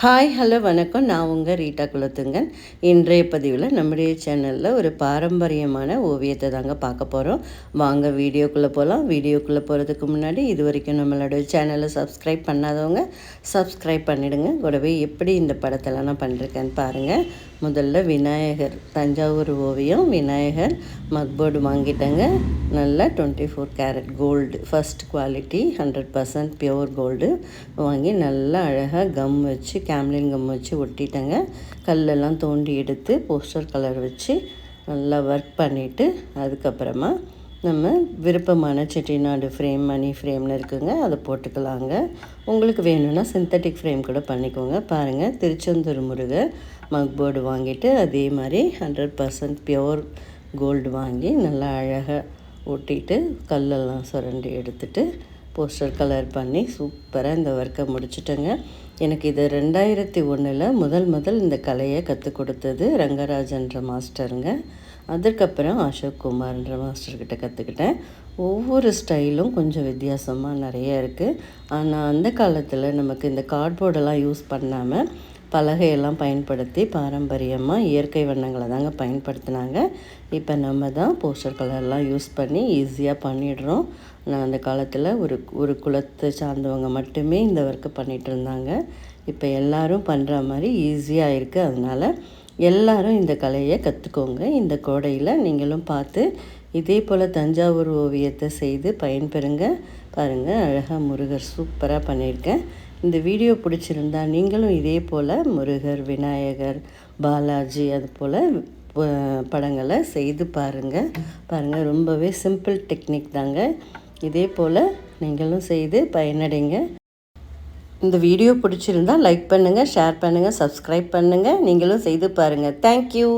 Hi hello வணக்கம். நான் உங்கள் ரீட்டா குலத்துங்கன். இன்றைய பதிவில் நம்முடைய சேனலில் ஒரு பாரம்பரியமான ஓவியத்தை தாங்க பார்க்க போகிறோம். வாங்க வீடியோக்குள்ளே போகலாம். வீடியோக்குள்ளே போகிறதுக்கு முன்னாடி இது வரைக்கும் நம்மளோட சேனலை சப்ஸ்கிரைப் பண்ணாதவங்க சப்ஸ்கிரைப் பண்ணிவிடுங்க. கூடவே எப்படி இந்த படத்தெல்லாம் நான் பண்ணிருக்கேன்னு பாருங்கள். முதல்ல விநாயகர் தஞ்சாவூர் ஓவியம் விநாயகர் மக்போர்டு வாங்கிட்டேங்க. நல்லா 24 carat gold first quality 100% pure gold வாங்கி நல்லா அழகாக கம் வச்சு கேம்லின் கம் வச்சு ஒட்டிட்டேங்க. கல்லெல்லாம் தோண்டி எடுத்து போஸ்டர் கலர் வச்சு நல்லா ஒர்க் பண்ணிவிட்டு அதுக்கப்புறமா நம்ம விருப்பமான செட்டிநாடு ஃப்ரேம் மணி ஃப்ரேம்னு இருக்குங்க, அதை போட்டுக்கலாங்க. உங்களுக்கு வேணும்னா சிந்தட்டிக் ஃப்ரேம் கூட பண்ணிக்கோங்க. பாருங்கள், திருச்செந்தூர் முருகர் மக்போர்டு வாங்கிட்டு அதே மாதிரி 100% பியோர் கோல்டு வாங்கி நல்லா அழகாக ஒட்டிட்டு கல்லெல்லாம் சுரண்டி எடுத்துட்டு போஸ்டர் கலர் பண்ணி சூப்பராக இந்த ஒர்க்கை முடிச்சுட்டேங்க. எனக்கு இது 2001 முதல் இந்த கலையை கற்றுக் கொடுத்தது ரங்கராஜன்ற மாஸ்டருங்க. அதற்கப்புறம் அசோக் குமார்ன்ற மாஸ்டர்கிட்ட கற்றுக்கிட்டேன். ஒவ்வொரு ஸ்டைலும் கொஞ்சம் வித்தியாசமாக நிறைய இருக்குது. ஆனால் அந்த காலத்தில் நமக்கு இந்த கார்ட்போர்டெல்லாம் யூஸ் பண்ணாமல் பலகையெல்லாம் பயன்படுத்தி பாரம்பரியமாக இயற்கை வண்ணங்களை தாங்க பயன்படுத்தினாங்க. இப்போ நம்ம தான் போஸ்டர் கலர்லாம் யூஸ் பண்ணி ஈஸியாக பண்ணிடுறோம். நான் அந்த காலத்தில் ஒரு குலத்தை சார்ந்தவங்க மட்டுமே இந்த ஒர்க்கு பண்ணிகிட்டு இருந்தாங்க. இப்போ எல்லோரும் பண்ணுற மாதிரி ஈஸியாக இருக்குது. அதனால் எல்லோரும் இந்த கலையை கற்றுக்கோங்க. இந்த கோடையில் நீங்களும் பார்த்து இதே போல் தஞ்சாவூர் ஓவியத்தை செய்து பயன்பெறுங்க. பாருங்கள், அழகாக முருகர் சூப்பராக பண்ணியிருக்கேன். இந்த வீடியோ பிடிச்சிருந்தா நீங்களும் இதே போல் முருகர், விநாயகர், பாலாஜி அது போல் படங்களை செய்து பாருங்கள். ரொம்பவே சிம்பிள் டெக்னிக் தாங்க. இதே போல் நீங்களும் செய்து பயனடைங்க. இந்த வீடியோ பிடிச்சிருந்தால் லைக் பண்ணுங்கள், ஷேர் பண்ணுங்கள், சப்ஸ்கிரைப் பண்ணுங்கள். நீங்களும் செய்து பாருங்கள். தேங்க்யூ.